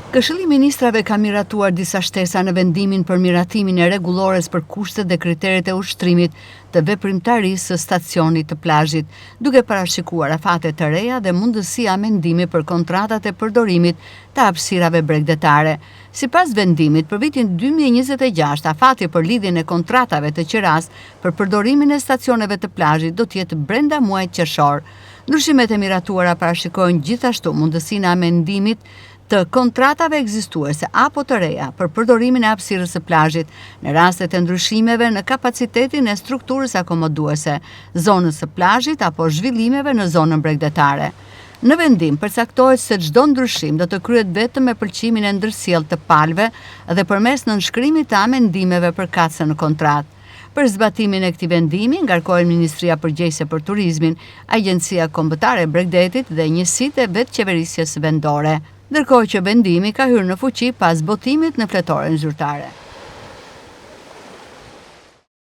Këshilli i Ministrave ka miratuar disa shtesa në vendimin për miratimin e rregullores për kushtet dhe kriteret e ushtrimit të veprimtarisë së stacionit të plazhit, duke parashikuar afate të reja dhe mundësia mendimi për kontratat e përdorimit të hapësirave bregdetare. Sipas vendimit, për vitin 2026, afati për lidhjen e kontratave të qeras për përdorimin e stacioneve të plazhit do të jetë brenda muajit qershor. Ndryshimet e miratuara parashikojnë gjithashtu mundësinë e amendimit të kontratave ekzistuese apo të reja për përdorimin e hapësirës së plazhit në rastet e ndryshimeve në kapacitetin e strukturës akomoduese, zonës së plazhit apo zhvillimeve në zonën bregdetare. Në vendim përcaktohet se çdo ndryshim do të kryhet vetëm me pëlqimin e ndërsjellë të palëve dhe përmes nënshkrimit të amendimeve përkatëse në kontratë. Për zbatimin e këtij vendimi ngarkohen Ministria Përgjegjëse për Turizmin, Agjencia Kombëtare e Bregdetit dhe njësitë e vetëqeverisjes vendore, ndërkohë që vendimi ka hyrë në fuqi pas votimit në fletoren zyrtare.